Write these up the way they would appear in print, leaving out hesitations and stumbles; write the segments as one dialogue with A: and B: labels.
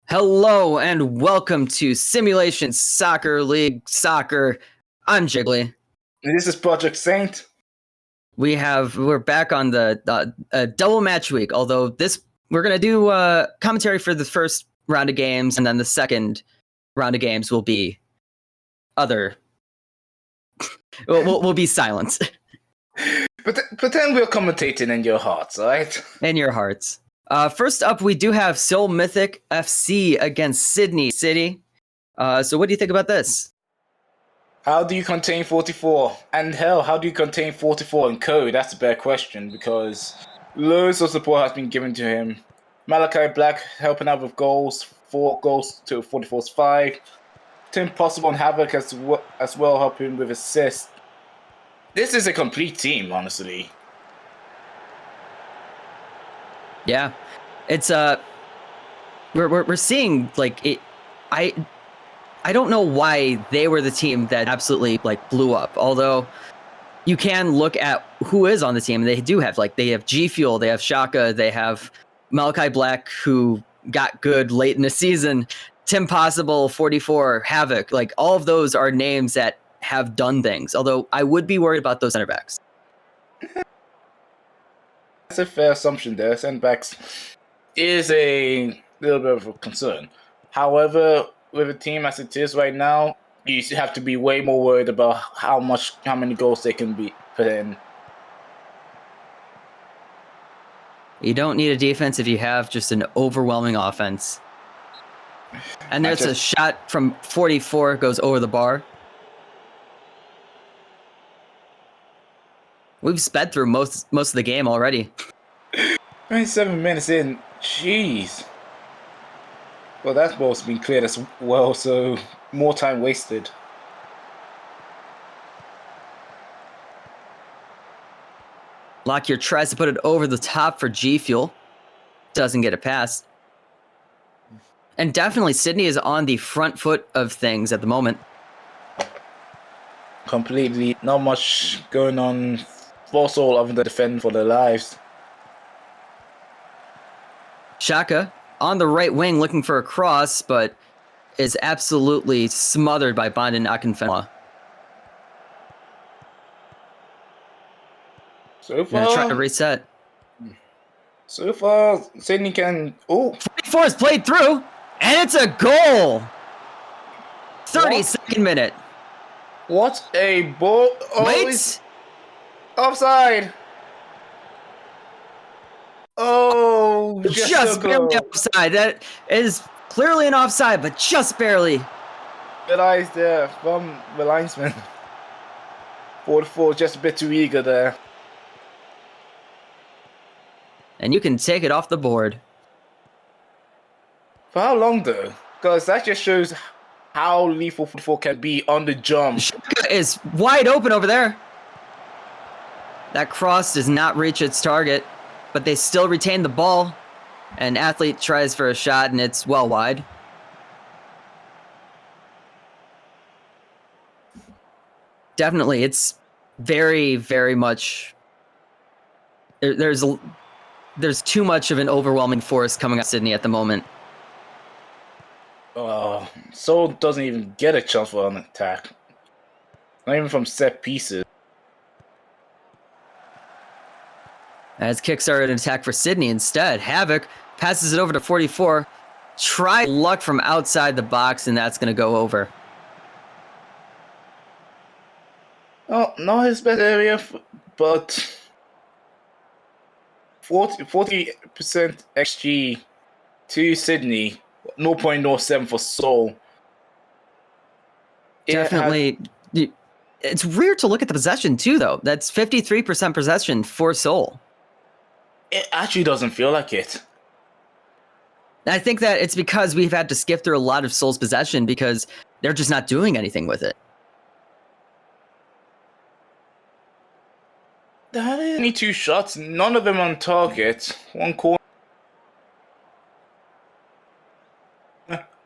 A: Hello and welcome to Simulation Soccer League Soccer. I'm Jiggly.
B: This is Project Saint.
A: We're back on the double match week. Although we're gonna do commentary for the first round of games, and then the second round of games will be other. we'll be silent.
B: Pretend we're commentating in your hearts, alright?
A: In your hearts. First up, we do have Seoul Mythic FC against Sydney City. So what do you think about this?
B: How do you contain 44? And hell, how do you contain 44 in code? That's a better question, because loads of support has been given to him. Malachi Black helping out with goals, 4 goals to 44's 5. Tim Possible and Havoc as well helping with assists. This is a complete team, honestly.
A: Yeah, it's we're seeing like it. I don't know why they were the team that absolutely like blew up. Although you can look at who is on the team. They do have they have G Fuel, they have Shaka, they have Malachi Black, who got good late in the season. Tim Possible, 44, Havoc. Like all of those are names that have done things. Although I would be worried about those center backs.
B: That's a fair assumption there. Center backs is a little bit of a concern. However, with a team as it is right now, you have to be way more worried about how many goals they can be put in.
A: You don't need a defense if you have just an overwhelming offense. And there's a shot from 44, goes over the bar. We've sped through most of the game already.
B: 27 minutes in, jeez. Well, that ball's been cleared as well, so more time wasted.
A: Lockyer tries to put it over the top for G Fuel. Doesn't get it past. And definitely Sydney is on the front foot of things at the moment.
B: Completely not much going on for Seoul other than defend for their lives.
A: Shaka on the right wing looking for a cross, but is absolutely smothered by Bondin Akinfenwa.
B: So far,
A: try to reset.
B: So far, Sydney can. Oh,
A: 44 is played through, and it's a goal. 32nd minute.
B: What a ball! Oh,
A: Wait.
B: Offside. Oh,
A: just barely offside. That is clearly an offside, but just barely.
B: Good eyes there from the linesman. 44, just a bit too eager there.
A: And you can take it off the board.
B: For how long though? Because that just shows how lethal 44 can be on the jump.
A: Shaka is wide open over there. That cross does not reach its target, but they still retain the ball. An athlete tries for a shot, and it's well wide. Definitely, it's very, very much. There's too much of an overwhelming force coming out of Sydney at the moment.
B: Seoul doesn't even get a chance for an attack. Not even from set pieces.
A: As kickstarted an attack for Sydney instead. Havoc passes it over to 44. Try luck from outside the box, and that's going to go over.
B: Oh, not his best area, but 40% XG to Sydney, 0.07 for Seoul.
A: Definitely. It's weird to look at the possession, too, though. That's 53% possession for Seoul.
B: It actually doesn't feel like it.
A: I think that it's because we've had to skip through a lot of Seoul's possession because they're just not doing anything with it.
B: They had only 2 shots, none of them on target. One corner.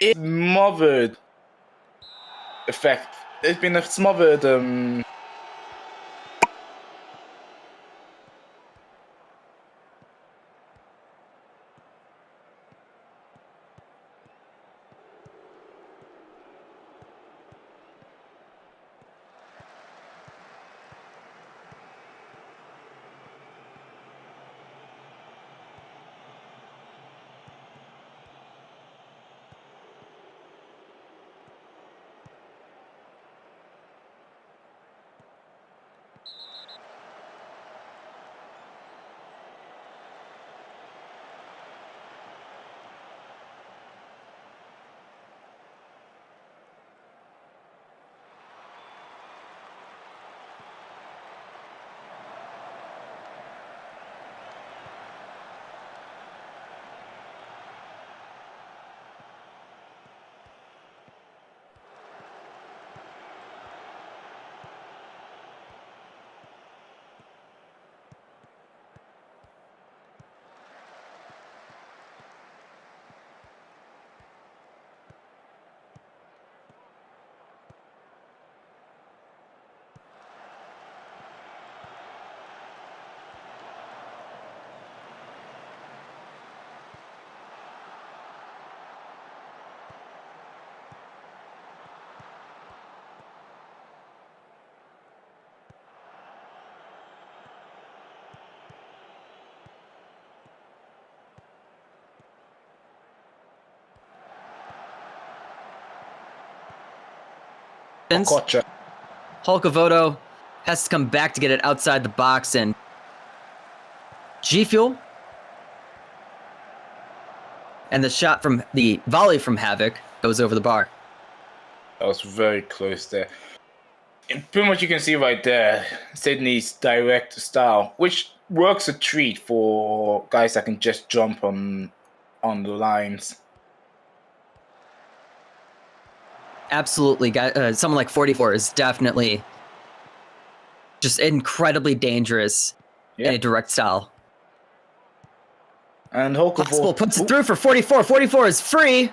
B: It's smothered effect. It's been a smothered Okocha.
A: Hulkavoto has to come back to get it outside the box, and G Fuel. And the shot from the volley from Havoc goes over the bar.
B: That was very close there. And pretty much you can see right there, Sydney's direct style, which works a treat for guys that can just jump on the lines.
A: Absolutely. Someone like 44 is definitely just incredibly dangerous in a direct style.
B: And Hulkavoto
A: puts it through for 44. 44 is free.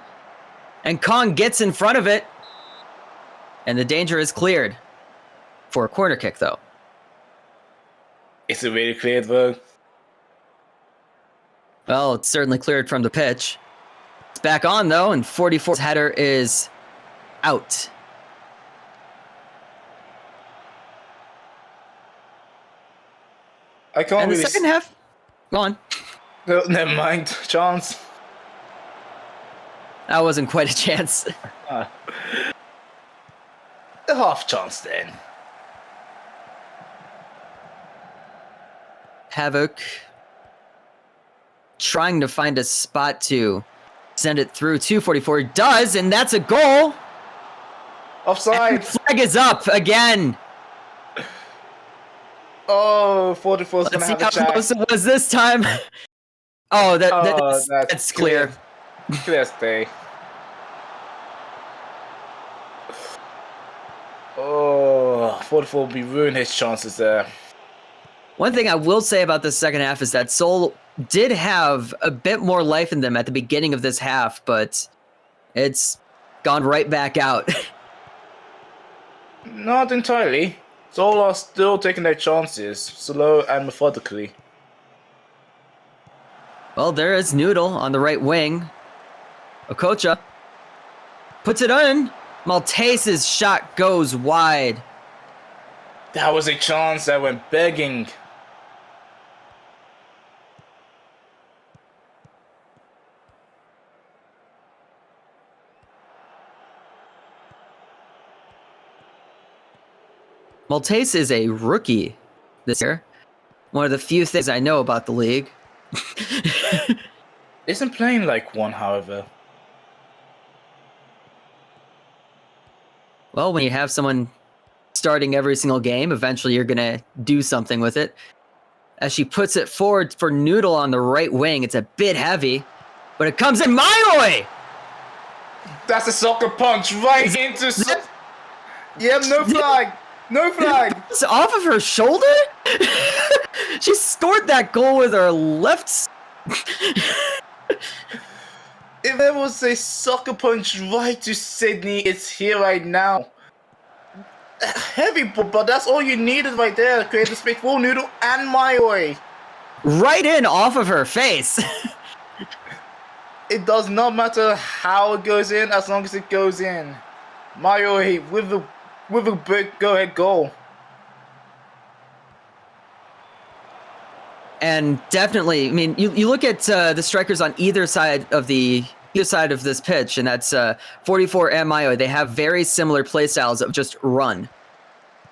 A: And Kong gets in front of it. And the danger is cleared. For a corner kick, though.
B: Is it really cleared, though?
A: Well, it's certainly cleared from the pitch. It's back on, though, and 44's header is out.
B: I can't
A: And the
B: really...
A: second half... Go on.
B: No, never mind. Chance.
A: That wasn't quite a chance.
B: A half chance, then.
A: Havoc trying to find a spot to send it through to 44. Does, and that's a goal.
B: Offside.
A: And the flag is up again.
B: Oh, 44's going to have a
A: Let's see how
B: chance.
A: close it was this time. Oh, that's clear.
B: Clear stay. Oh, 44 will be ruining his chances there.
A: One thing I will say about the second half is that Seoul did have a bit more life in them at the beginning of this half, but it's gone right back out.
B: Not entirely. Seoul are still taking their chances, slow and methodically.
A: Well, there is Noodle on the right wing. Okocha puts it in. Maltese's shot goes wide.
B: That was a chance that went begging.
A: Maltese is a rookie this year. One of the few things I know about the league.
B: Isn't playing like one, however.
A: Well, when you have someone starting every single game, eventually you're going to do something with it. As she puts it forward for Noodle on the right wing, it's a bit heavy, but it comes in my way!
B: That's a soccer punch right into... Yeah, no flag! No flag!
A: It's off of her shoulder? She scored that goal with her left...
B: If there was a soccer punch right to Sydney, it's here right now. Heavy, but that's all you needed right there to create the space for Noodle and Mayoi.
A: Right in off of her face.
B: It does not matter how it goes in as long as it goes in. Mayoi with a big go-ahead goal.
A: And definitely, I mean, you look at the strikers on either side of this pitch, and that's 44 and Mayo. They have very similar play styles of just run.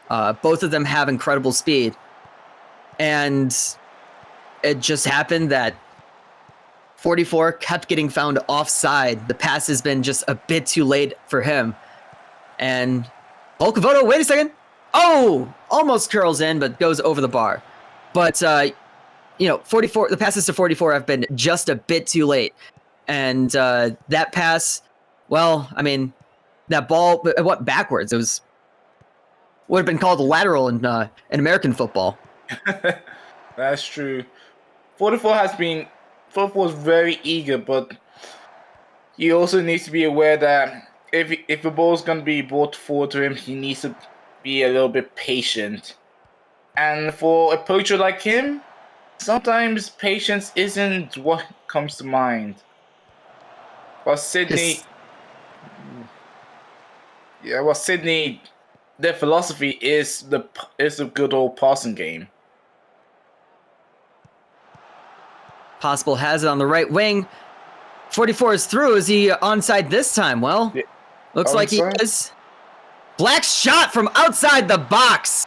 A: Both of them have incredible speed. And it just happened that 44 kept getting found offside. The pass has been just a bit too late for him. And Hulkavoto, wait a second. Oh, almost curls in, but goes over the bar. But, 44, the passes to 44 have been just a bit too late. And that pass, well, I mean, that ball, it went backwards. It would have been called lateral in American football.
B: That's true. 44 is very eager, but he also needs to be aware that if the ball is going to be brought forward to him, he needs to be a little bit patient. And for a poacher like him, sometimes patience isn't what comes to mind. But Sydney, their philosophy is the good old passing game.
A: Possible has it on the right wing. 44 is through. Is he onside this time? Well, looks like he is. Black's shot from outside the box.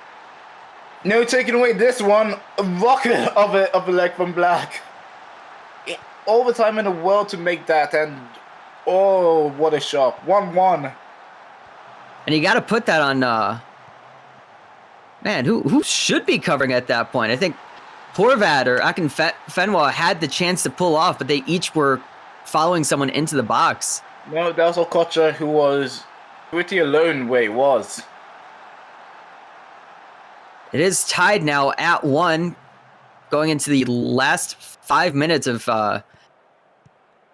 B: No taking away this one. A rocket of a leg from Black. All the time in the world to make that, and oh, what a shot. 1-1.
A: And you got to put that on, man, who should be covering at that point? I think Horvat or Akinfenwa had the chance to pull off, but they each were following someone into the box.
B: No, that was Okocha, who was pretty alone where he was.
A: It is tied now at 1, going into the last 5 minutes of,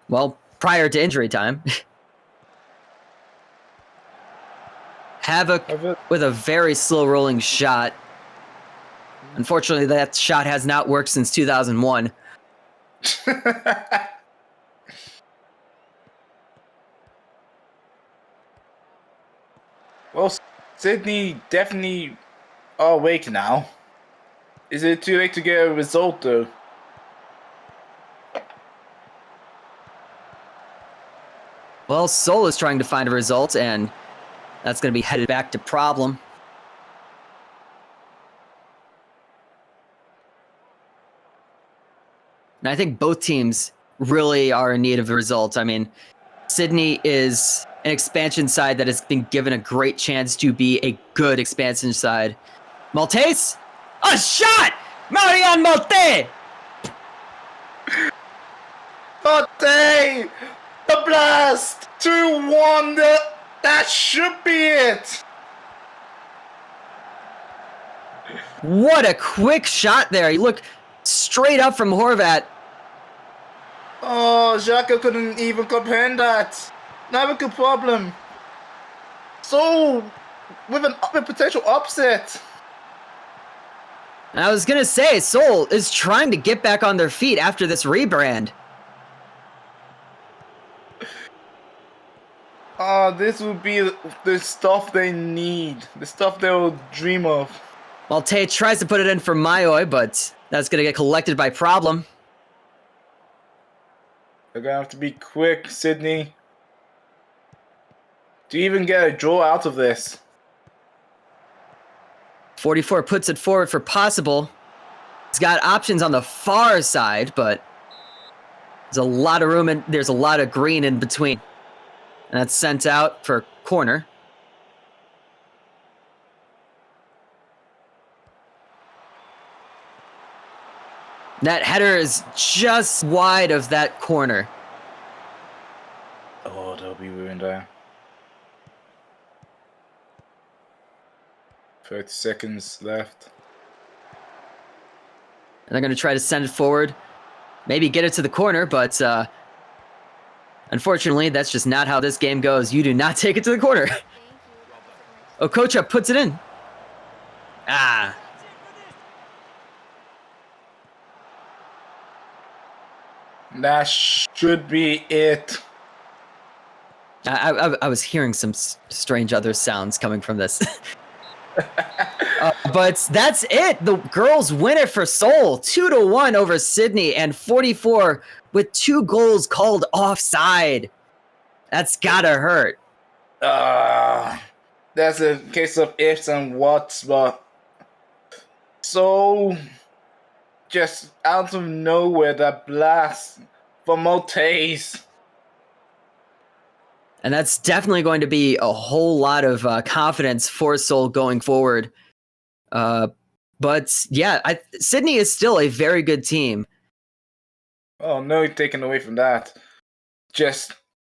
A: well, prior to injury time. Havoc with a very slow rolling shot. Unfortunately, that shot has not worked since 2001.
B: Well, Sydney definitely are awake now. Is it too late to get a result, though?
A: Well, Seoul is trying to find a result, and that's going to be headed back to problem. And I think both teams really are in need of a result. I mean, Sydney is an expansion side that has been given a great chance to be a good expansion side. Maltese? A shot! Marian Malte!
B: Malte! The blast! 2-1! That should be it!
A: What a quick shot there. You look straight up from Horvat.
B: Oh, Xhaka couldn't even comprehend that. Not a good problem. So, with a potential upset.
A: I was going to say, Seoul is trying to get back on their feet after this rebrand.
B: This would be the stuff they need. The stuff they will dream of.
A: Malte tries to put it in for Mayoi, but that's going to get collected by Problem.
B: They're going to have to be quick, Sydney. Do you even get a draw out of this?
A: 44 puts it forward for possible. He's got options on the far side, but there's a lot of room and there's a lot of green in between. And that's sent out for corner. That header is just wide of that corner.
B: Oh, that'll be ruined there. 30 seconds left.
A: And they're going to try to send it forward. Maybe get it to the corner, but unfortunately, that's just not how this game goes. You do not take it to the corner. Okocha puts it in. Ah.
B: That should be it.
A: I was hearing some strange other sounds coming from this. But that's it. The girls win it for Seoul. 2-1 over Sydney, and 44 with 2 goals called offside. That's gotta hurt.
B: That's a case of ifs and whats, but so just out of nowhere, that blast from Maltese.
A: And that's definitely going to be a whole lot of confidence for Seoul going forward. But yeah, Sydney is still a very good team.
B: Oh, no taken away from that. Just,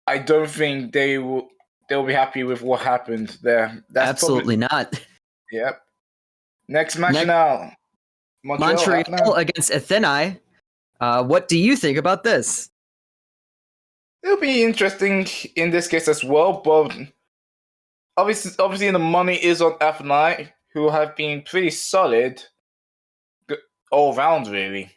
B: I don't think they'll be happy with what happened there. That's
A: absolutely not.
B: Yep. Next match now.
A: Montreal against Athênai. What do you think about this?
B: It'll be interesting in this case as well, but obviously the money is on Athênai, who have been pretty solid all round, really.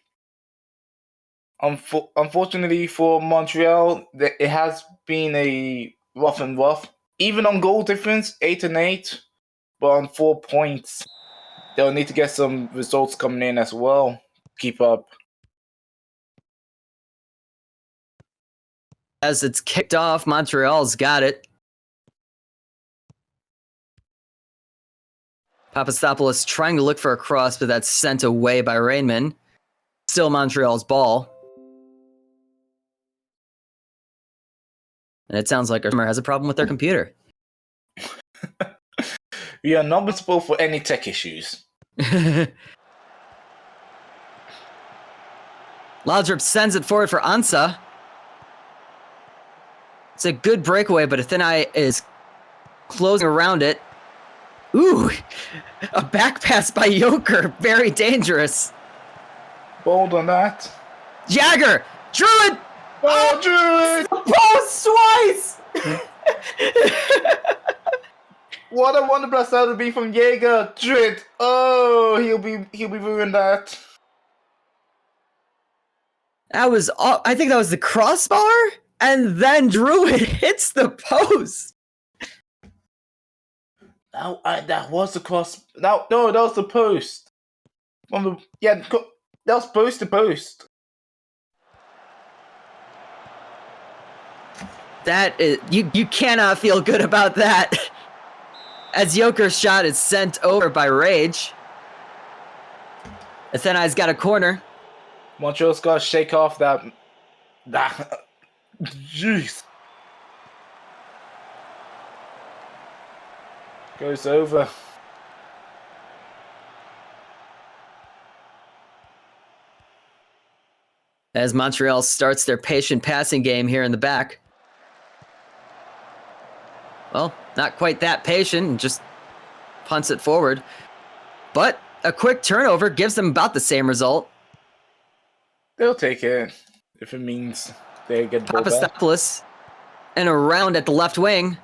B: Unfortunately for Montreal, it has been a rough and rough. Even on goal difference, 8-8, but on 4 points. They'll need to get some results coming in as well. Keep up.
A: As it's kicked off, Montreal's got it. Papadopoulos trying to look for a cross, but that's sent away by Rainman. Still Montreal's ball. And it sounds like our customer has a problem with their computer.
B: We are not responsible for any tech issues.
A: Laudrup sends it forward for Ansa. It's a good breakaway, but Athênai is closing around it. Ooh, a back pass by Joker. Very dangerous.
B: Bold on that.
A: Jagger! Druid!
B: Oh, Druid!
A: Post twice!
B: What a wonder blast that would be from Jaeger. Druid! Oh, he'll be ruined that.
A: That was all, I think that was the crossbar, and then Druid hits the post.
B: That was the cross. No, that was the post. That was post to post.
A: That is, you cannot feel good about that. As Joker's shot is sent over by Rage. Athenai's got a corner.
B: Montreal's got to shake off that. Jeez. Goes over.
A: As Montreal starts their patient passing game here in the back. Well, not quite that patient, just punts it forward. But a quick turnover gives them about the same result.
B: They'll take it if it means they get the ball back.
A: Papadopoulos and around at the left wing.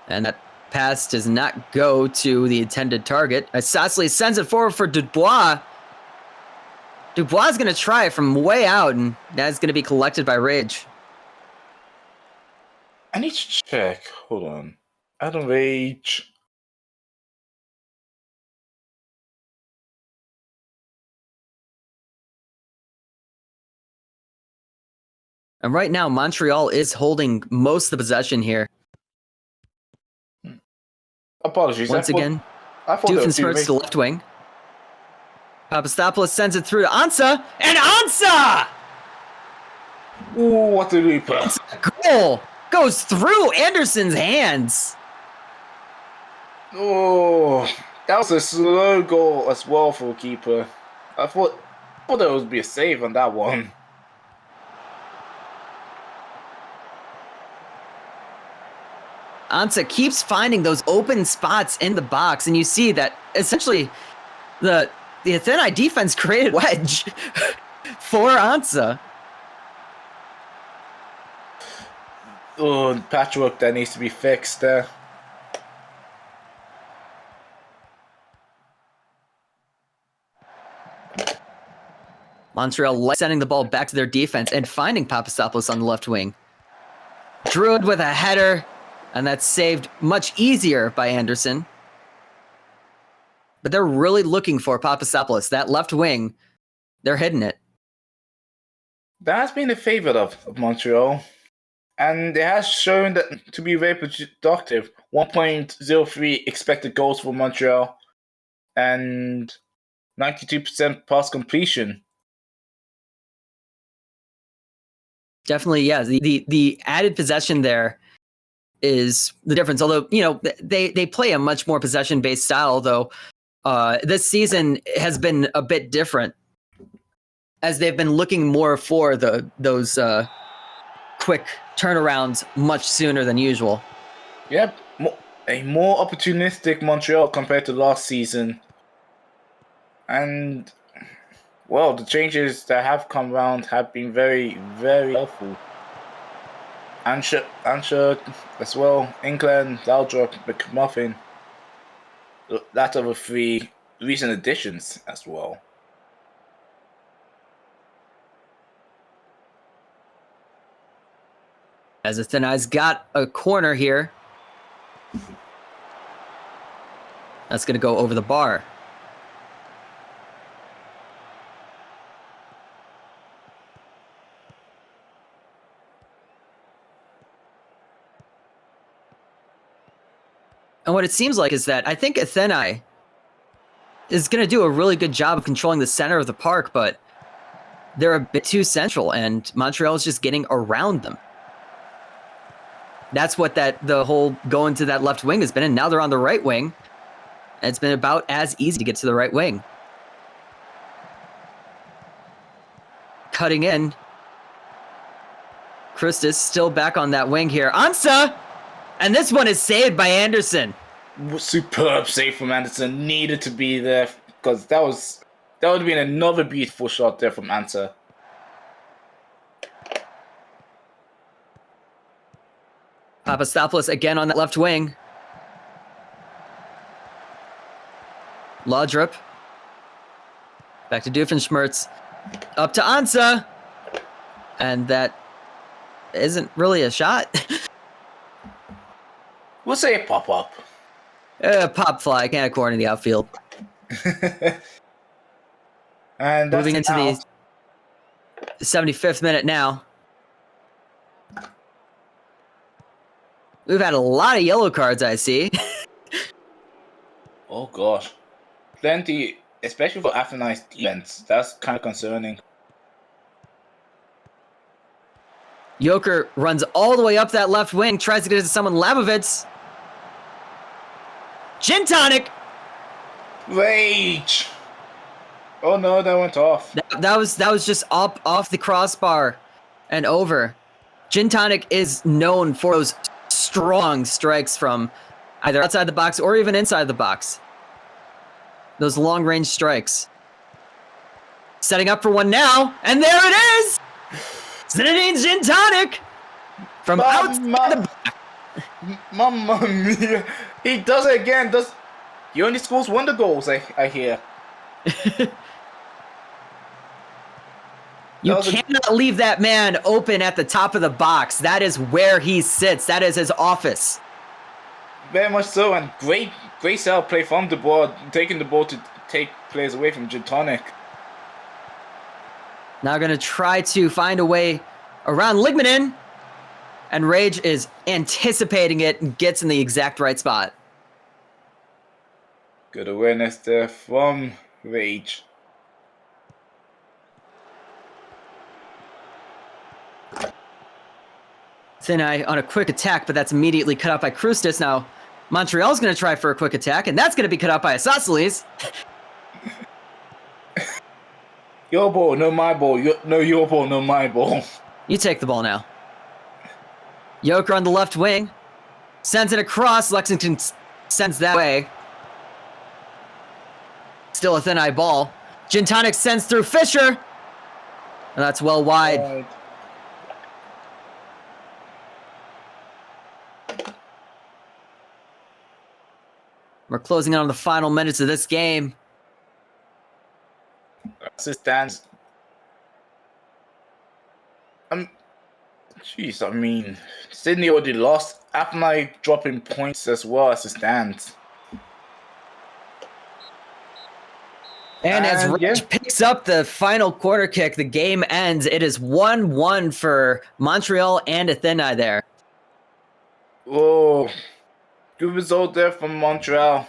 A: And that pass does not go to the intended target. Sassly sends it forward for Dubois. Dubois is going to try it from way out, and that's going to be collected by Rage.
B: I need to check. Hold on. Out of Rage.
A: And right now, Montreal is holding most of the possession here.
B: Apologies.
A: Once again, Doofenshmirtz to the left wing. Papadopoulos sends it through to Ansa, and Ansa!
B: Ooh, what a leaper.
A: It's a goal! Goes through Anderson's hands.
B: Oh, that was a slow goal as well for a keeper. I thought there would be a save on that one.
A: Ansa keeps finding those open spots in the box, and you see that essentially the Athênai defense created wedge for Ansa.
B: Oh, patchwork that needs to be fixed there.
A: Montreal sending the ball back to their defense and finding Papadopoulos on the left wing. Druid with a header, and that's saved much easier by Anderson. But they're really looking for Papadopoulos. That left wing, they're hitting it.
B: That has been a favorite of Montreal. And it has shown that to be very productive. 1.03 expected goals for Montreal. And 92% pass completion.
A: Definitely, yeah. The added possession there is the difference. Although, they play a much more possession-based style, though this season has been a bit different as they've been looking more for those quick turnarounds much sooner than usual.
B: Yep, a more opportunistic Montreal compared to last season. And, well, the changes that have come around have been very, very helpful. Ansher as well, England, Laudrup, McMuffin. That are the three recent additions as well.
A: As Athenai's got a corner here. That's going to go over the bar. And what it seems like is that I think Athênai is going to do a really good job of controlling the center of the park, but they're a bit too central, and Montreal is just getting around them. That's what the whole going to that left wing has been, and now they're on the right wing, and it's been about as easy to get to the right wing. Cutting in. Christus still back on that wing here. Ansa! And this one is saved by Anderson.
B: Superb save from Anderson. Needed to be there because that would have been another beautiful shot there from Ansa.
A: Papastopoulos again on that left wing. Laudrup. Back to Doofenshmirtz. Up to Ansa. And that isn't really a shot.
B: We'll say a pop-up.
A: Pop fly, can't corner in the outfield.
B: And
A: moving into the 75th minute now. We've had a lot of yellow cards, I see.
B: Oh gosh. Plenty, especially for Athênai's defense. That's kind of concerning.
A: Joker runs all the way up that left wing, tries to get it to someone. Labovitz. Gin tonic.
B: Rage. Oh no, that went off.
A: That was just up off the crossbar and over. Gin tonic is known for those strong strikes from either outside the box or even inside the box. Those long range strikes. Setting up for one now, and there it is. Zinedine Gin tonic from outside the back.
B: Mamma mia. He does it again. He only scores wonder goals, I hear.
A: You cannot leave that man open at the top of the box. That is where he sits. That is his office.
B: Very much so, and great sell play from the ball, taking the ball to take players away from Gin tonic.
A: Now going to try to find a way around Ligmanen. And Rage is anticipating it and gets in the exact right spot.
B: Good awareness there from Rage.
A: Athênai on a quick attack, but that's immediately cut out by Christus. Now, Montreal's going to try for a quick attack, and that's going to be cut out by Isosceles.
B: Your ball, no my ball. Your ball, no my ball.
A: You take the ball now. Joker on the left wing. Sends it across. Lexington sends that way. Still a Athênai ball. Gin tonic sends through Fisher. And that's well wide. We're closing in on the final minutes of this game.
B: As it stands, jeez, I mean, Sydney already lost. Athênai dropping points as well as it stands.
A: And as Rich picks up the final corner kick, the game ends. It is 1-1 for Montreal and Athênai there.
B: Oh, good result there from Montreal.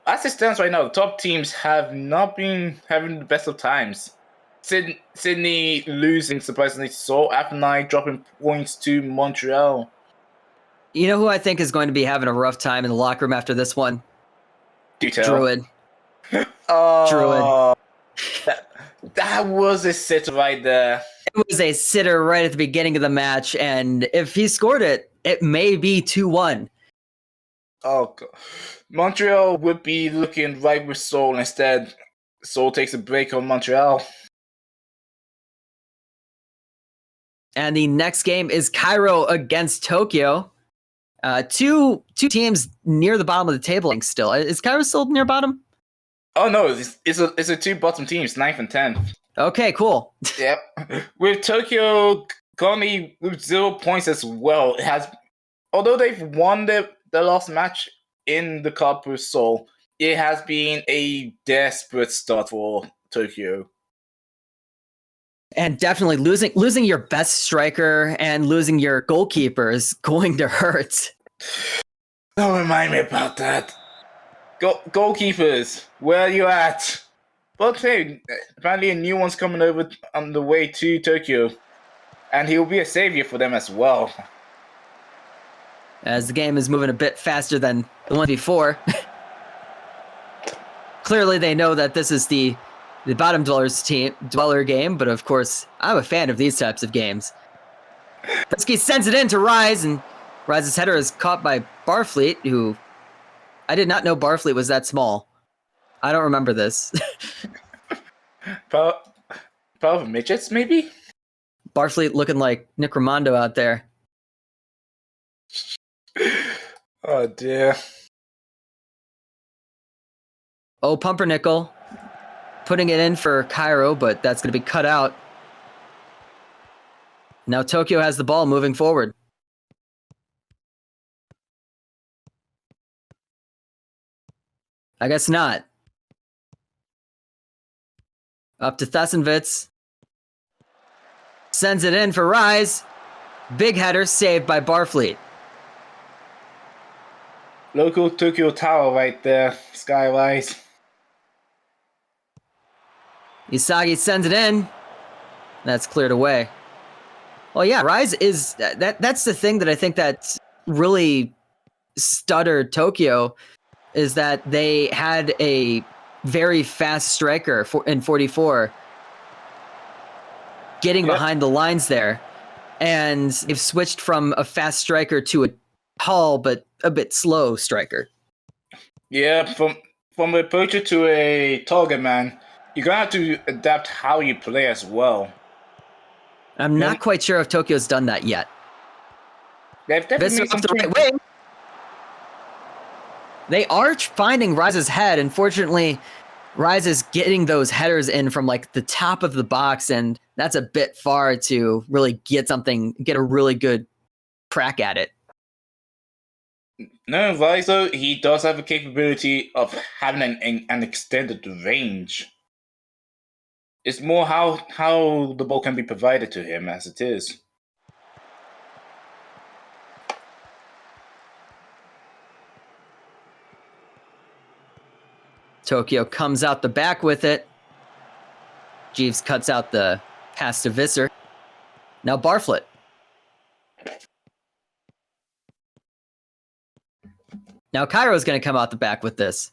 B: As it stands right now, the top teams have not been having the best of times. Sydney losing surprisingly to Seoul. Athênai dropping points to Montreal.
A: You know who I think is going to be having a rough time in the locker room after this one? Druid.
B: Druid. That was a sitter right there.
A: It was a sitter right at the beginning of the match, and if he scored it, it may be 2-1.
B: Oh, God. Montreal would be looking right with Seoul. Instead, Seoul takes a break on Montreal.
A: And the next game is Cairo against Tokyo. Two teams near the bottom of the table still. Is Cairo still near bottom?
B: Oh no, it's a two bottom teams, 9th and 10th.
A: Okay, cool.
B: Yep. With Tokyo currently with 0 points as well. Although they've won their last match in the cup with Seoul, it has been a desperate start for Tokyo.
A: And definitely losing your best striker and losing your goalkeeper is going to hurt.
B: Don't remind me about that. Goalkeepers, where are you at? But hey, apparently a new one's coming over on the way to Tokyo. And he'll be a savior for them as well.
A: As the game is moving a bit faster than the one before. Clearly they know that this is the bottom dweller game, but of course, I'm a fan of these types of games. Pesky sends it in to Rise, and Rise's header is caught by Barfleet, who I did not know Barfleet was that small. I don't remember this.
B: Power of midgets, maybe?
A: Barfleet looking like Nick Raimondo out there.
B: Oh dear.
A: Oh, Pumpernickel putting it in for Cairo, but that's going to be cut out. Now Tokyo has the ball moving forward. I guess not. Up to Thessenwitz. Sends it in for Rise. Big header saved by Barfleet.
B: Local Tokyo Tower right there, Skywise.
A: Isagi sends it in. That's cleared away. Well, yeah, Rise is... That's the thing that I think that really stuttered Tokyo, is that they had a very fast striker in 44 getting behind the lines there. And they've switched from a fast striker to a tall but a bit slow striker.
B: Yeah, from a poacher to a target man, you're going to have to adapt how you play as well.
A: I'm not quite sure if Tokyo's done that yet.
B: They've definitely made some
A: the right wing. They are finding Rise's head. Unfortunately, Rise is getting those headers in from like the top of the box, and that's a bit far to really get a really good crack at it.
B: No, Rise though, he does have a capability of having an extended range. It's more how the ball can be provided to him as it is.
A: Tokyo comes out the back with it. Jeeves cuts out the pass to Visser. Now Barfleet. Now Cairo's going to come out the back with this.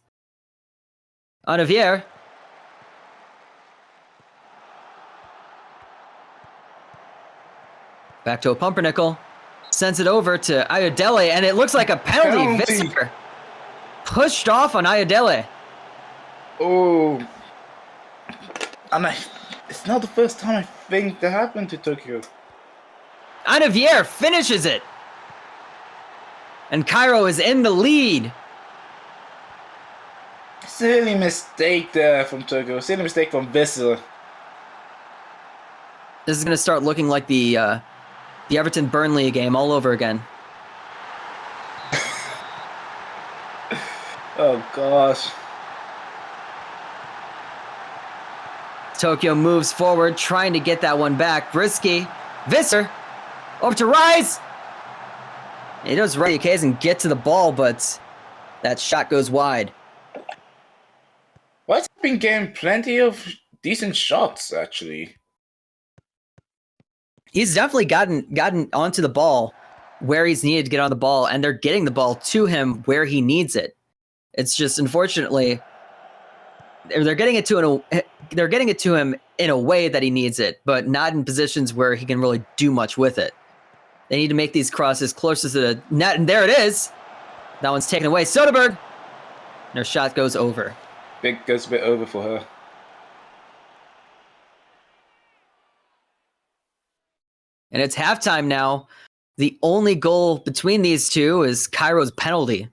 A: Olivier. Back to a Pumpernickel. Sends it over to Ayodele, and it looks like a penalty. Visser pushed off on Ayodele.
B: Oh. And it's not the first time I think that happened to Tokyo.
A: Olivier finishes it. And Cairo is in the lead.
B: Silly mistake there from Tokyo. Silly mistake from Visser.
A: This is going to start looking like the Everton-Burnley game all over again.
B: Oh, gosh.
A: Tokyo moves forward, trying to get that one back. Risky. Visser. Over to Rise. He does ready case and get to the ball, but that shot goes wide.
B: White's been getting plenty of decent shots, actually.
A: He's definitely gotten onto the ball where he's needed to get on the ball, and they're getting the ball to him where he needs it. It's just, unfortunately, they're getting it to him in a way that he needs it, but not in positions where he can really do much with it. They need to make these crosses closer to the net, and there it is. That one's taken away. Soderberg. Their shot goes over.
B: Goes a bit over for her.
A: And it's halftime now. The only goal between these two is Cairo's penalty.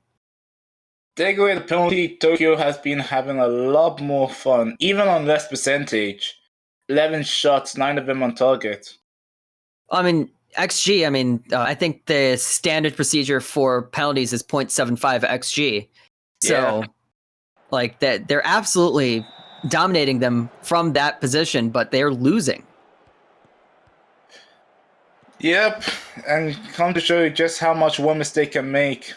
B: Take away the penalty, Tokyo has been having a lot more fun, even on less percentage. 11 shots, 9 of them on target.
A: I mean, XG, I think the standard procedure for penalties is 0.75 XG. So, like, that they're absolutely dominating them from that position, but they're losing.
B: Yep, and come to show you just how much one mistake can make.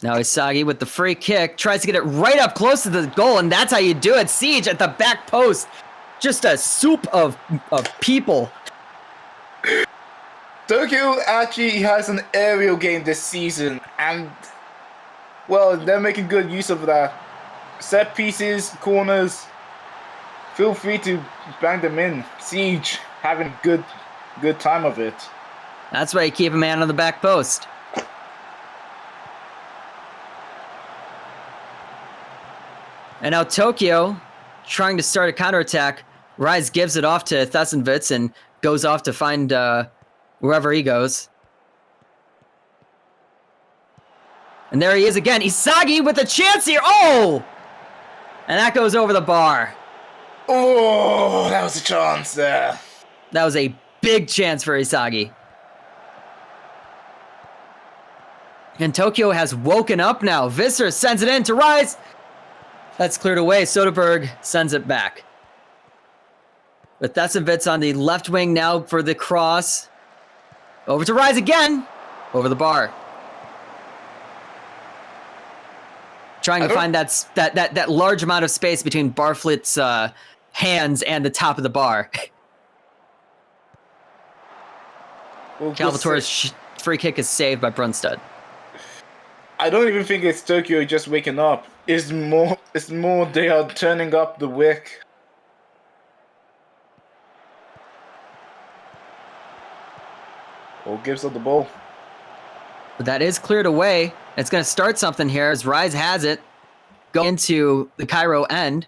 A: Now Isagi with the free kick, tries to get it right up close to the goal, and that's how you do it. Siege at the back post. Just a soup of people.
B: Tokyo actually has an aerial game this season, and, well, they're making good use of that. Set pieces, corners, feel free to bang them in. Siege having a good time of it.
A: That's why you keep a man on the back post. And now Tokyo trying to start a counterattack. Rise gives it off to Thessenwitz and goes off to find wherever he goes. And there he is again. Isagi with a chance here. Oh! And that goes over the bar.
B: Oh, that was a chance there.
A: That was a big chance for Isagi. And Tokyo has woken up now. Visser sends it in to Rise. That's cleared away. Soderberg sends it back. But Thessenwitz on the left wing now for the cross. Over to Rise again. Over the bar. Trying to find that large amount of space between Barfleet's hands and the top of the bar.
B: Well,
A: Calvatore's free kick is saved by Brunstad.
B: I don't even think it's Tokyo just waking up. It's more they are turning up the wick. Or gives up the ball.
A: But that is cleared away. It's going to start something here as Rise has it. Go into the Cairo end.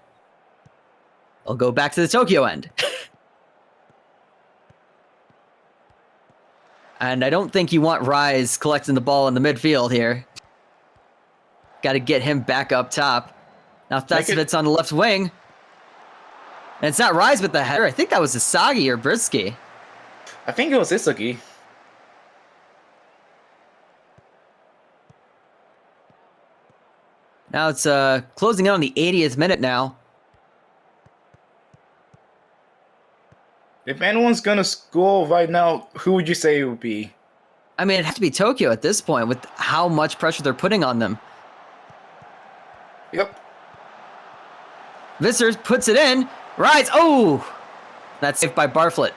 A: I'll go back to the Tokyo end. And I don't think you want Rise collecting the ball in the midfield here. Got to get him back up top. Now Thessenwitz on the left wing. And it's not Rise with the header. I think that was Isagi or Brisky.
B: I think it was Isagi.
A: Now it's closing in on the 80th minute now.
B: If anyone's gonna score right now, who would you say it would be?
A: I mean, it has to be Tokyo at this point with how much pressure they're putting on them.
B: Yep.
A: Visser puts it in. Rise. Oh! That's saved by Barfleet.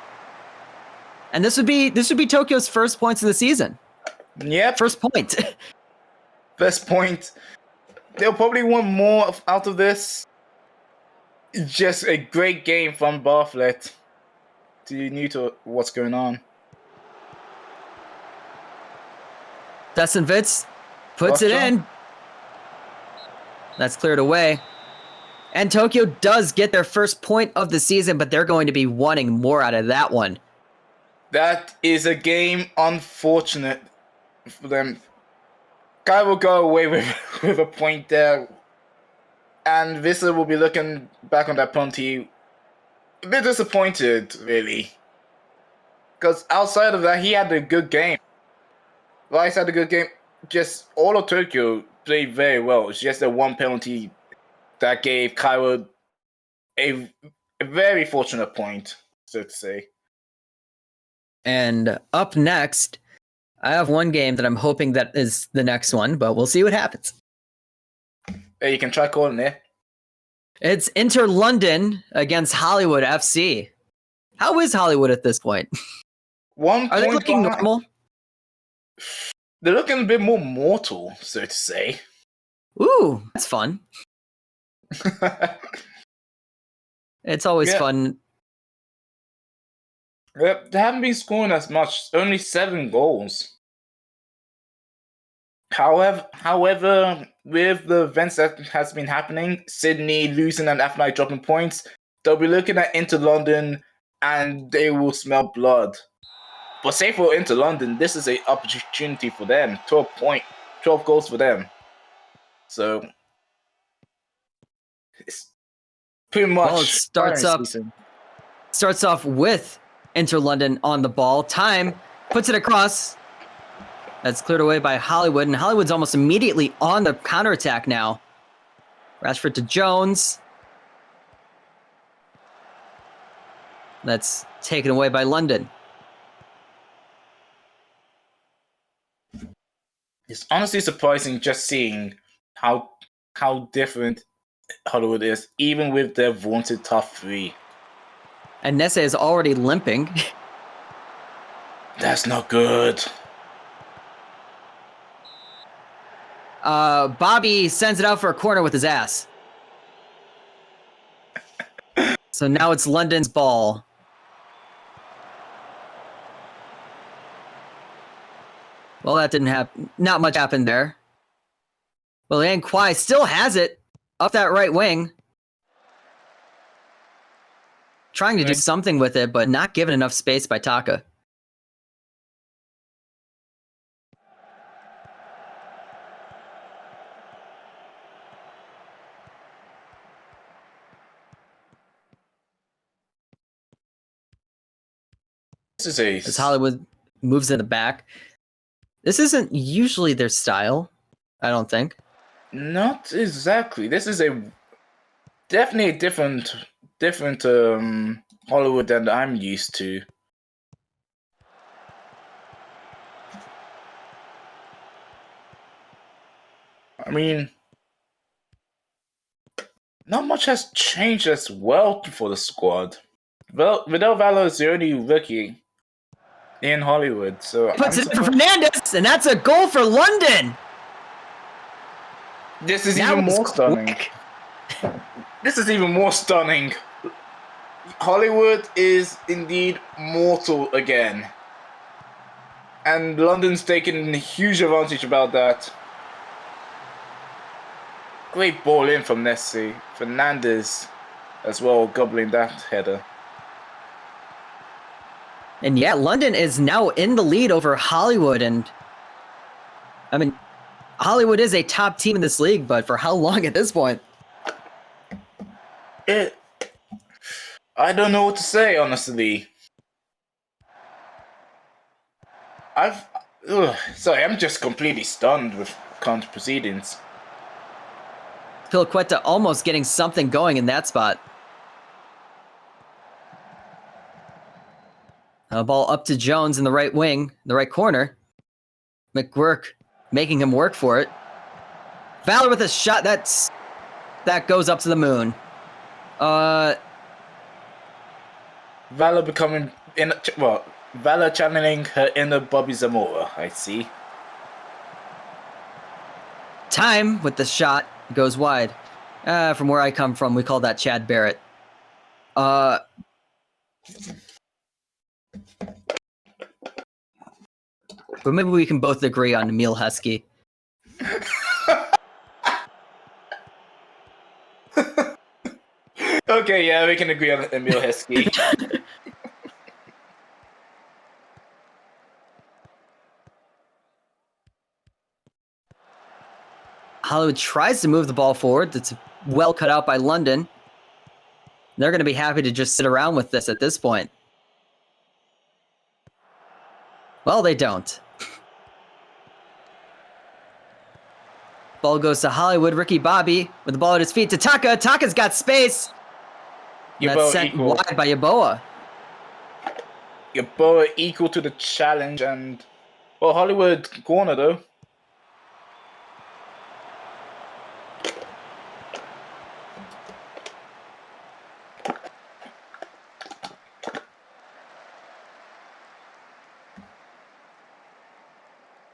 A: And this would be Tokyo's first points of the season.
B: Yep.
A: First point.
B: First point. They'll probably want more out of this. Just a great game from Barfleet. New to what's going on.
A: Thessenwitz puts it in. That's cleared away. And Tokyo does get their first point of the season, but they're going to be wanting more out of that one.
B: That is a game unfortunate for them. Guy will go away with a point there. And Visser will be looking back on that penalty a bit disappointed, really. Because outside of that, he had a good game. Rice had a good game. Just all of Tokyo played very well. It's just the one penalty that gave Cairo a very fortunate point, so to say.
A: And up next, I have one game that I'm hoping that is the next one, but we'll see what happens.
B: Hey, you can try calling it.
A: It's Inter London against Hollywood FC. How is Hollywood at this point? Are they looking normal?
B: They're looking a bit more mortal, so to say.
A: Ooh, that's fun. It's always fun.
B: They haven't been scoring as much. Only 7 goals. However, with the events that has been happening, Sydney losing and Athênai dropping points, they'll be looking at Inter London and they will smell blood. But say for Inter London, this is an opportunity for them. 12 goals for them. So it's pretty much.
A: Well, it starts off with Inter London on the ball. Time puts it across. That's cleared away by Hollywood, and Hollywood's almost immediately on the counterattack now. Rashford to Jones. That's taken away by London.
B: It's honestly surprising just seeing how different Hollywood is, even with their vaunted top 3.
A: And Nessa is already limping.
B: That's not good.
A: Bobby sends it out for a corner with his ass. So now it's London's ball. Well, that didn't happen. Not much happened there. Well, Liang Kwai still has it up that right wing. Trying to do something with it, but not given enough space by Taka. As Hollywood moves in the back. This isn't usually their style, I don't think.
B: Not exactly. This is definitely a different Hollywood than I'm used to. I mean, not much has changed as well for the squad. Well, Vidal Valor is the only rookie in Hollywood, so
A: Puts it in for Fernandez, and that's a goal for London.
B: This is even more stunning. This is even more stunning. Hollywood is indeed mortal again. And London's taken a huge advantage about that. Great ball in from Nessie. Fernandez as well, gobbling that header.
A: And yeah, London is now in the lead over Hollywood. And I mean, Hollywood is a top team in this league, but for how long at this point?
B: I don't know what to say, honestly. Sorry, I'm just completely stunned with current proceedings.
A: Pilqueta almost getting something going in that spot. A ball up to Jones in the right wing, the right corner. McGurk making him work for it. Valor with a shot that goes up to the moon.
B: Valor becoming Valor channeling her inner Bobby Zamora, I see.
A: Time with the shot goes wide. From where I come from, we call that Chad Barrett. But maybe we can both agree on Emil Heskey.
B: Okay, yeah, we can agree on Emil Heskey.
A: Hollywood tries to move the ball forward. That's well cut out by London. They're going to be happy to just sit around with this at this point. Well, they don't. Ball goes to Hollywood. Ricky Bobby with the ball at his feet to Taka. Taka's got space. That's sent wide by Yaboa.
B: Yaboa equal to the challenge, and well, Hollywood corner though.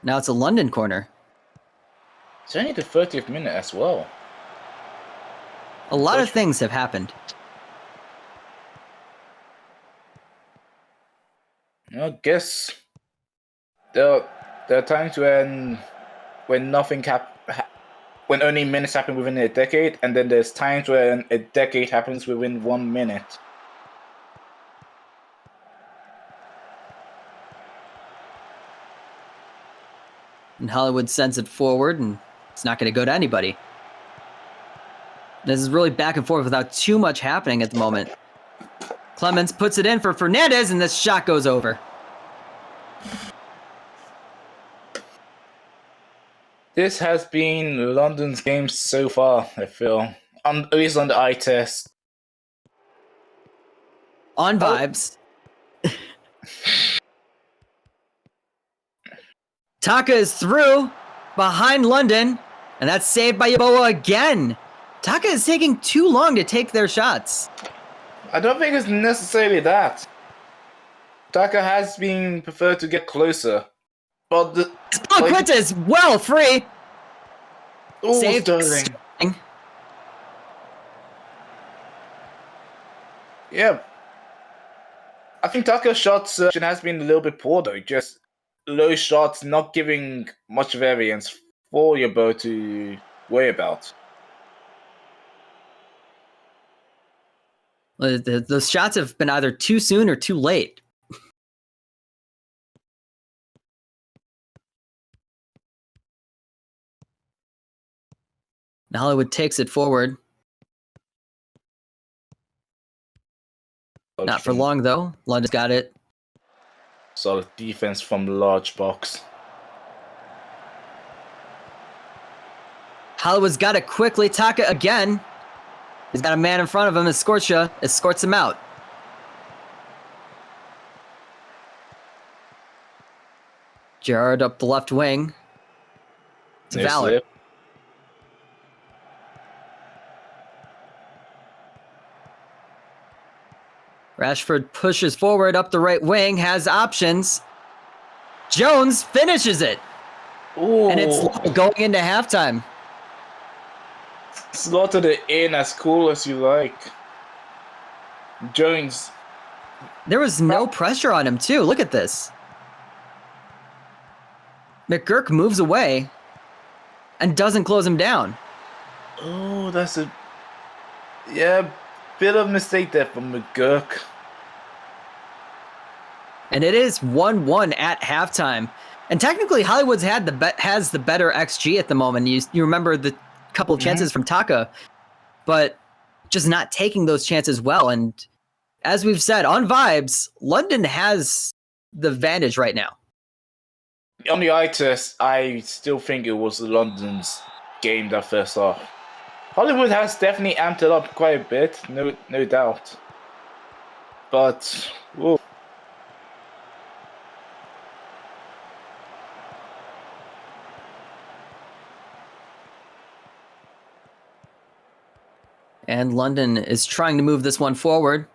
A: Now it's a London corner.
B: It's only the 30th minute as well.
A: A lot of things have happened.
B: I guess there are times when nothing when only minutes happen within a decade, and then there's times when a decade happens within 1 minute.
A: And Hollywood sends it forward, and it's not going to go to anybody. This is really back and forth without too much happening at the moment. Clemens puts it in for Fernandez, and this shot goes over.
B: This has been London's game so far, I feel. At least on the eye test.
A: On vibes. Taka is through. behind London, and that's saved by Yeboah again. Taka is taking too long to take their shots.
B: I don't think it's necessarily that. Taka has been preferred to get closer. But the
A: Quinta is well free. Saved
B: Sterling. Yeah. I think Taka's shot selection has been a little bit poor though. Just low shots, not giving much variance for your bow to worry about.
A: The shots have been either too soon or too late. Now Hollywood takes it forward. Not for long, though. London's got it.
B: Solid defense from the large box.
A: Hollywood's got it quickly. Taka again. He's got a man in front of him. Escortia escorts him out. Gerard up the left wing. It's Valor. Rashford pushes forward up the right wing, has options. Jones finishes it.
B: Ooh.
A: And it's going into halftime.
B: Slotted it in as cool as you like. Jones.
A: There was no pressure on him, too. Look at this. McGurk moves away and doesn't close him down.
B: Oh, that's a... Yeah, bit of mistake there from McGurk.
A: And it is 1-1 at halftime. And technically, Hollywood's has the better XG at the moment. You remember the couple of chances from Taka, but just not taking those chances well. And as we've said, on vibes, London has the advantage right now.
B: On the eye test, I still think it was London's game that first off. Hollywood has definitely amped it up quite a bit, no doubt. But, whoa.
A: And London is trying to move this one forward.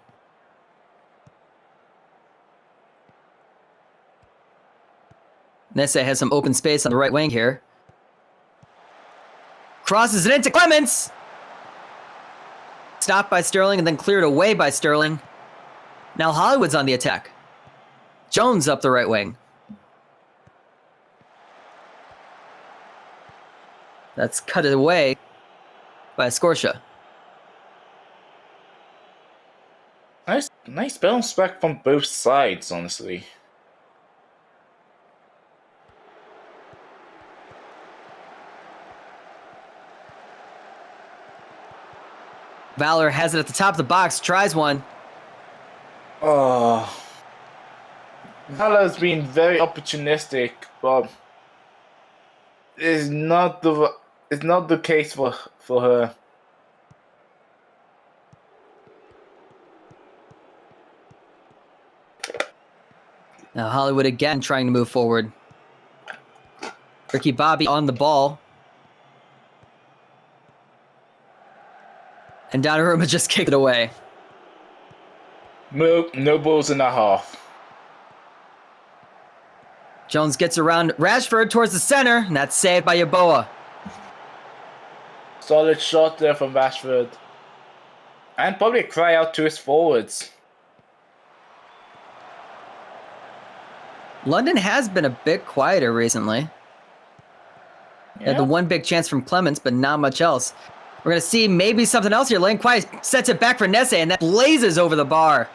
A: Nesse has some open space on the right wing here. Crosses it into Clements. Stopped by Sterling and then cleared away by Sterling. Now Hollywood's on the attack. Jones up the right wing. That's cut it away by Scorsha.
B: Nice bounce back from both sides, honestly.
A: Valor has it at the top of the box, tries one.
B: Oh. Valor's been very opportunistic, but it's not the case for her.
A: Now Hollywood again trying to move forward. Ricky Bobby on the ball. And Donnarumma just kicked it away.
B: No balls in a half.
A: Jones gets around Rashford towards the center, and that's saved by Yeboah.
B: Solid shot there from Rashford. And probably a cry out to his forwards.
A: London has been a bit quieter recently. Yeah. The one big chance from Clements, but not much else. We're going to see maybe something else here. Lane Quiet sets it back for Nesse, and that blazes over the bar.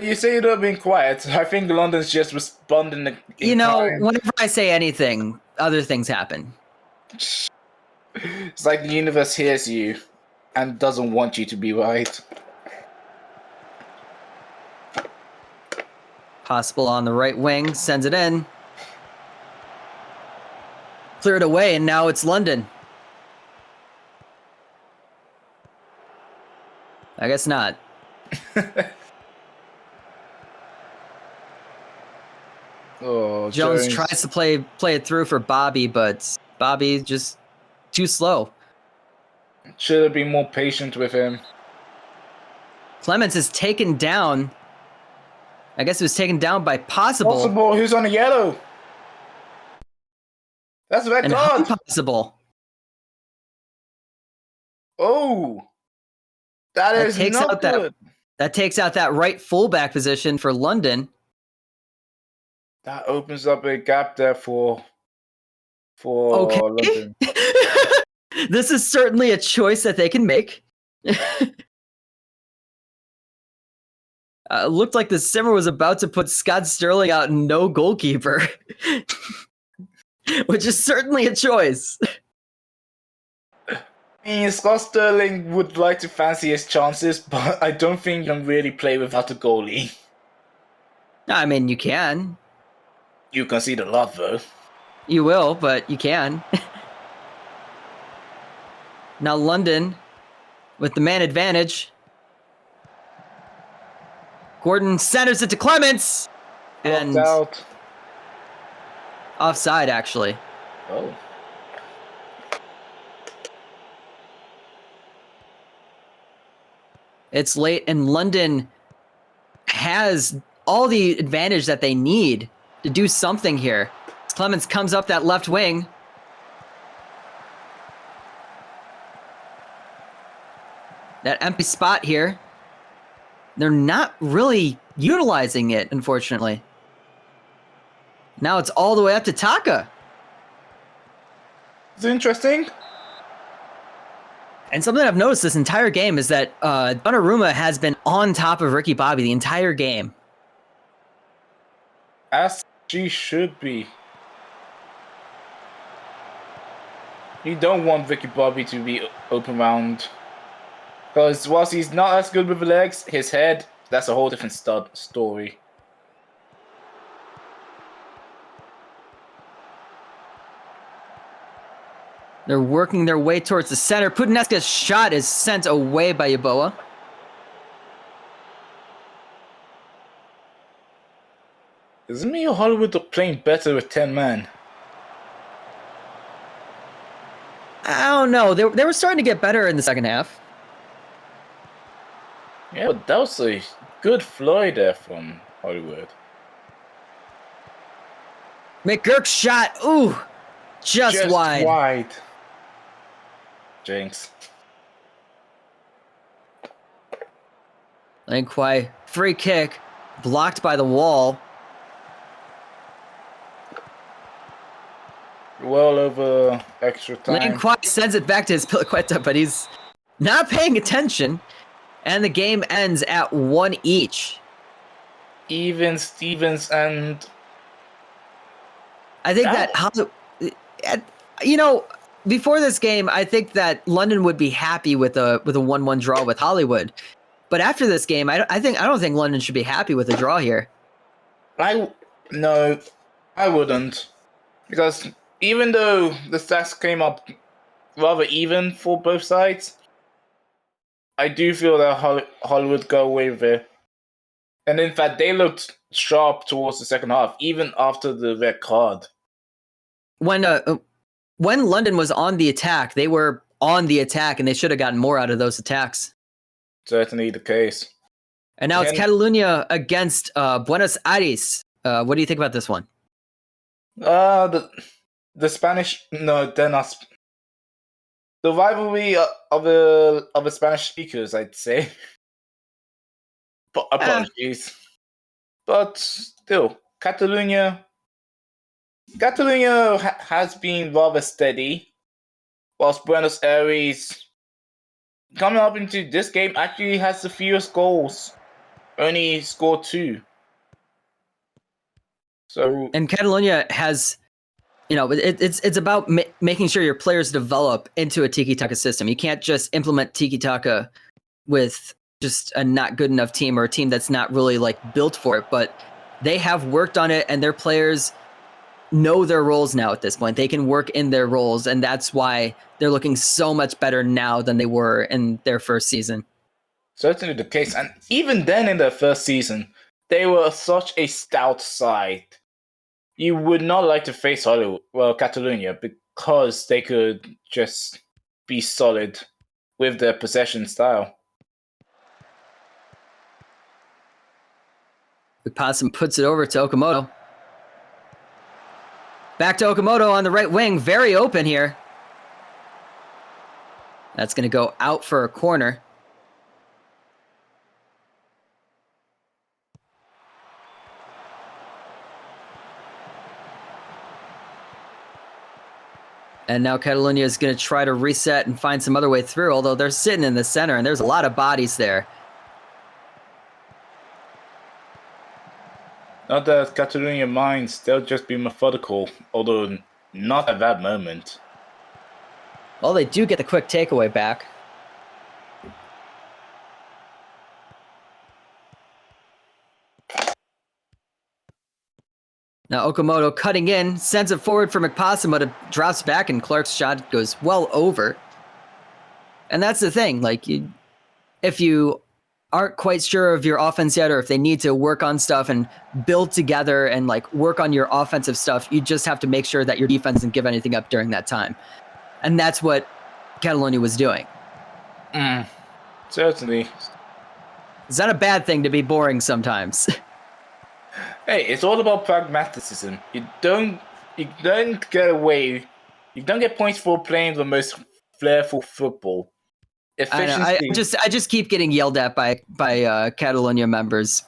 B: You say you're being quiet. I think London's just responding in time.
A: Whenever I say anything, other things happen.
B: It's like the universe hears you and doesn't want you to be right.
A: Possible on the right wing, sends it in. Cleared away, and now it's London. I guess not.
B: Oh,
A: Jones tries to play it through for Bobby, but Bobby just too slow.
B: Should have been more patient with him.
A: Clemens is taken down. I guess it was taken down by Possible.
B: Possible, who's on a yellow? That's a red card.
A: Possible.
B: Oh, that is not good.
A: That takes out that right fullback position for London.
B: That opens up a gap there for London.
A: This is certainly a choice that they can make. Looked like the Simmer was about to put Scott Sterling out no goalkeeper, which is certainly a choice.
B: I mean, Scott Sterling would like to fancy his chances, but I don't think you can really play without a goalie.
A: I mean, you can.
B: You concede a lot, though.
A: You will, but you can. Now London with the man advantage. Gordon centers it to Clements. And
B: out.
A: Offside, actually.
B: Oh.
A: It's late, and London has all the advantage that they need to do something here. Clements comes up that left wing. That empty spot here. They're not really utilizing it, unfortunately. Now it's all the way up to Taka.
B: It's interesting.
A: And something I've noticed this entire game is that Donnarumma has been on top of Ricky Bobby the entire game.
B: As she should be. You don't want Ricky Bobby to be open round. Because whilst he's not as good with the legs, his head, that's a whole different story.
A: They're working their way towards the center. Pudineska's shot is sent away by Yeboah.
B: Isn't me or Hollywood playing better with 10 men?
A: I don't know. They were starting to get better in the second half.
B: Yeah, but that was a good fly there from Hollywood.
A: McGurk's shot. Ooh. Just wide.
B: Jinx.
A: Lane Kwai, free kick, blocked by the wall.
B: Well over extra time.
A: Lane Kwai sends it back to his Piliqueta, but he's not paying attention. And the game ends at 1 each.
B: Even Stevens and...
A: I think before this game, I think that London would be happy with a 1-1 draw with Hollywood. But after this game, I don't think London should be happy with a draw here.
B: No, I wouldn't. Because even though the stats came up rather even for both sides, I do feel that Hollywood go away with it. And in fact, they looked sharp towards the second half, even after the red card.
A: When London was on the attack, they were on the attack, and they should have gotten more out of those attacks.
B: Certainly the case.
A: And now it's Catalunya against Buenos Aires. What do you think about this one?
B: The Spanish... No, they're not... The rivalry of the Spanish speakers, I'd say. But apologies. But still, Catalunya has been rather steady, whilst Buenos Aires, coming up into this game, actually has the fewest goals. Only scored 2. So,
A: and Catalunya has... it's about making sure your players develop into a tiki-taka system. You can't just implement tiki-taka with just a not good enough team or a team that's not really built for it. But they have worked on it, and their players know their roles now at this point. They can work in their roles, and that's why they're looking so much better now than they were in their first season.
B: Certainly the case. And even then in their first season, they were such a stout side. You would not like to face Catalunya because they could just be solid with their possession style.
A: Possum puts it over to Okamoto. Back to Okamoto on the right wing. Very open here. That's going to go out for a corner. And now Catalunya is going to try to reset and find some other way through, although they're sitting in the center, and there's a lot of bodies there.
B: Not that Catalunya minds, they'll just be methodical, although not at that moment.
A: Well, they do get the quick takeaway back. Now Okamoto cutting in, sends it forward for McPossum, but it drops back, and Clark's shot goes well over. And that's the thing, like, if you aren't quite sure of your offense yet, or if they need to work on stuff and build together and like work on your offensive stuff, you just have to make sure that your defense doesn't give anything up during that time. And that's what Catalunya was doing.
B: Certainly.
A: It's not a bad thing to be boring sometimes.
B: Hey, it's all about pragmatism. You don't get away. You don't get points for playing the most flairful football.
A: I just keep getting yelled at by Catalunya members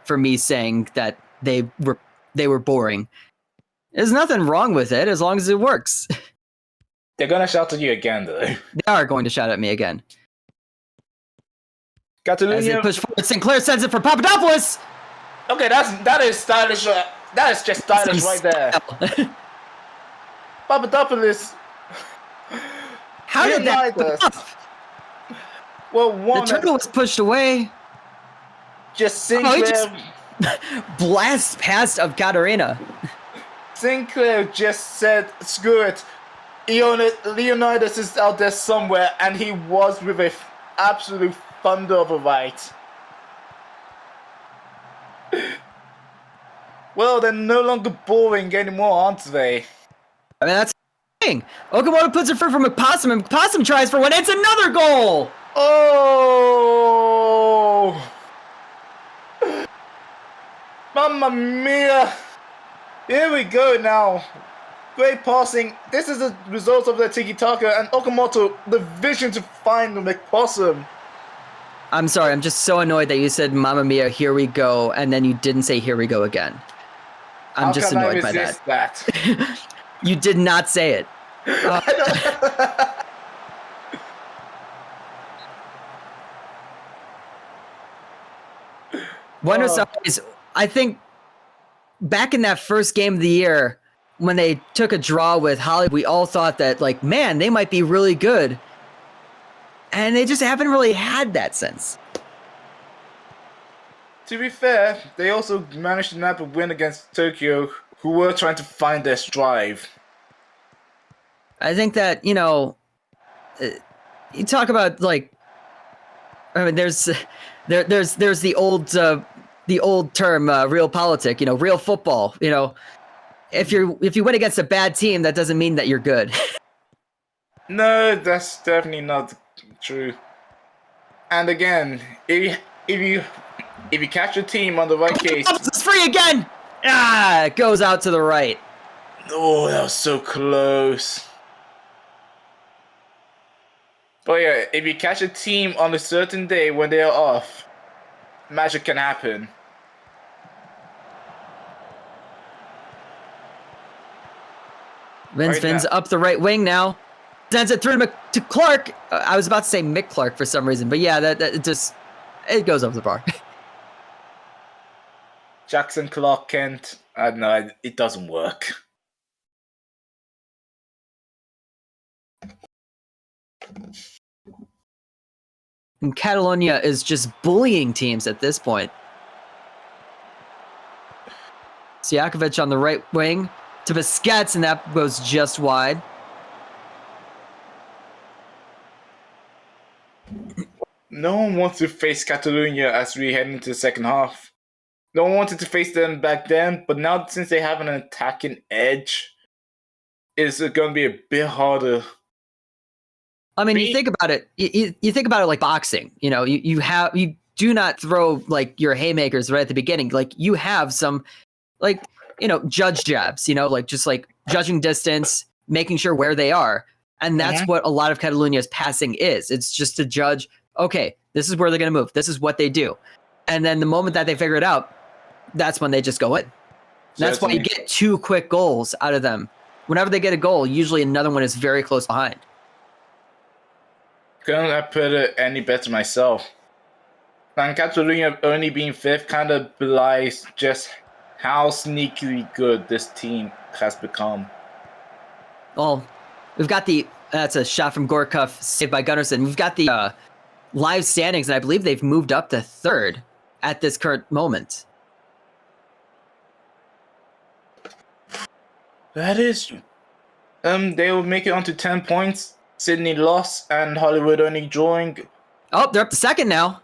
A: for me saying that they were boring. There's nothing wrong with it as long as it works.
B: They're gonna shout at you again, though.
A: They are going to shout at me again.
B: Catalunya.
A: As they push forward, Sinclair sends it for Papadopoulos.
B: Okay, that is stylish. That is just stylish right there. Papadopoulos.
A: How did that happen?
B: Well,
A: the turtle was pushed away.
B: Just Sinclair.
A: Blast past of Katarina.
B: Sinclair just said, "Screw it." Leonidas is out there somewhere, and he was with a absolute thunder of a right. Well, they're no longer boring anymore, aren't they?
A: I mean, that's the thing. Okamoto puts it for McPossum, and McPossum tries for one. It's another goal!
B: Oh! Mamma mia! Here we go now. Great passing. This is the result of the tiki-taka, and Okamoto, the vision to find the McPossum.
A: I'm sorry, I'm just so annoyed that you said Mamma Mia, here we go, and then you didn't say here we go again. I'm just annoyed by that. You did not say it. Buenos Aires, I think back in that first game of the year, when they took a draw with Hollywood, we all thought that, like, man, they might be really good. And they just haven't really had that since.
B: To be fair, they also managed to nab a win against Tokyo, who were trying to find their stride.
A: I think that, you talk about, like, I mean, there's the old term, realpolitik, real football. If you win against a bad team, that doesn't mean that you're good.
B: No, that's definitely not true. And again, if you catch a team on the right case,
A: it's free again. It goes out to the right.
B: Oh, that was so close. But yeah, if you catch a team on a certain day when they are off, magic can happen.
A: Vin's up the right wing now. Sends it through to Clark. I was about to say Mick Clark for some reason, but yeah, that it goes over the bar.
B: Jackson Clark Kent. I don't know, it doesn't work.
A: And Catalunya is just bullying teams at this point. Siakovic on the right wing to Busquets, and that goes just wide.
B: No one wants to face Catalunya as we head into the second half. No one wanted to face them back then, but now since they have an attacking edge, it's going to be a bit harder.
A: I mean, you think about it. You think about it like boxing. You know, you do not throw like your haymakers right at the beginning. Like you have some, like judge jabs. Like just like judging distance, making sure where they are, and that's what a lot of Catalunya's passing is. It's just to judge. Okay, this is where they're going to move. This is what they do, and then the moment that they figure it out, that's when they just go in. That's why you get 2 quick goals out of them. Whenever they get a goal, usually another one is very close behind.
B: Couldn't have put it any better myself. And Catalunya only being 5th kind of belies just how sneakily good this team has become.
A: Well, we've got that's a shot from Gorkov, saved by Gunnarsson. We've got the live standings, and I believe they've moved up to 3rd at this current moment.
B: That is, they will make it onto 10 points. Sydney lost and Hollywood only drawing.
A: Oh, they're up to 2nd now.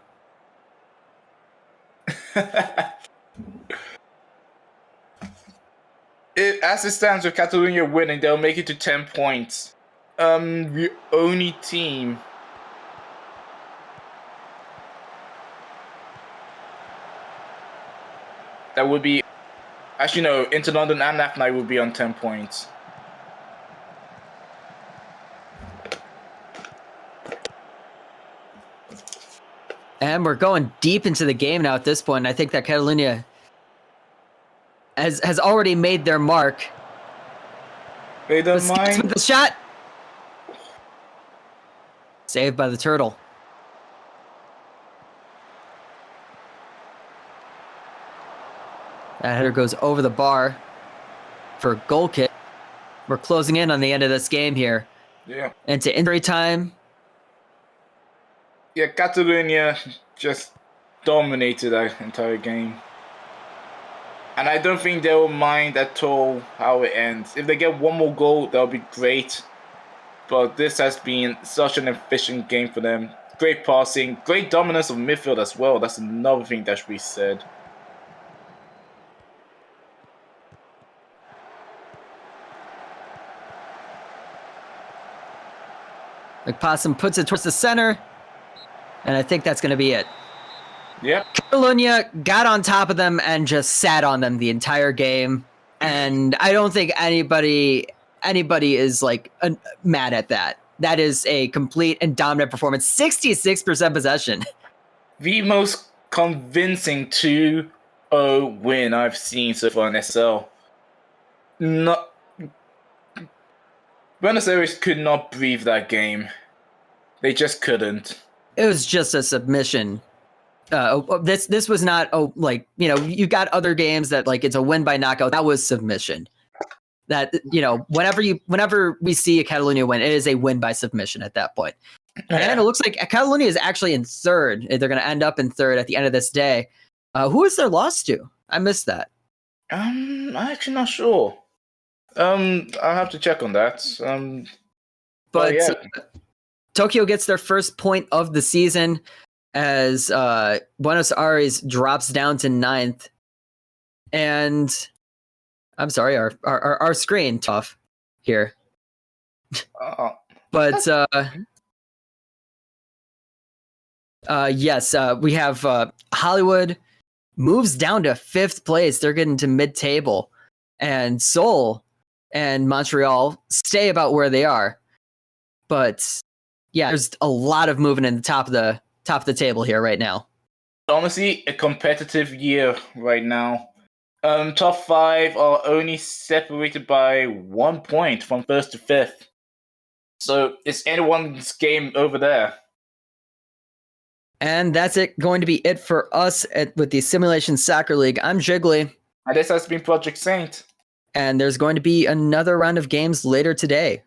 B: As it stands with Catalunya winning, they'll make it to 10 points. The only team that would be, actually no, Inter London and Athênai would be on 10 points.
A: And we're going deep into the game now at this point. I think that Catalunya has already made their mark.
B: They don't mind.
A: With the shot. Saved by the turtle. That header goes over the bar for a goal kick. We're closing in on the end of this game here.
B: Yeah.
A: Into injury time.
B: Yeah, Catalunya just dominated that entire game. And I don't think they will mind at all how it ends. If they get one more goal, that'll be great. But this has been such an efficient game for them. Great passing, great dominance of midfield as well. That's another thing that should be said.
A: McPossum puts it towards the center. And I think that's going to be it.
B: Yep.
A: Catalunya got on top of them and just sat on them the entire game. And I don't think anybody is like mad at that. That is a complete and dominant performance. 66% possession. The
B: most convincing 2-0 win I've seen so far in SL. Buenos Aires could not breathe that game. They just couldn't.
A: It was just a submission. This was not you got other games that like it's a win by knockout. That was submission. That whenever we see a Catalunya win, it is a win by submission at that point. And it looks like Catalunya is actually in 3rd. They're going to end up in 3rd at the end of this day. Who is their loss to? I missed that.
B: I'm actually not sure. I'll have to check on that.
A: But yeah. Tokyo gets their first point of the season as Buenos Aires drops down to 9th. And I'm sorry, our screen tough here. But yes, we have Hollywood moves down to 5th place. They're getting to mid-table. And Seoul and Montreal stay about where they are. But yeah, there's a lot of movement in the top of the table here right now.
B: Honestly, a competitive year right now. Top 5 are only separated by 1 point from 1st to 5th. So it's anyone's game over there.
A: And that's going to be it for us with the Simulation Soccer League. I'm Jiggly.
B: And this has been Project Saint.
A: And there's going to be another round of games later today.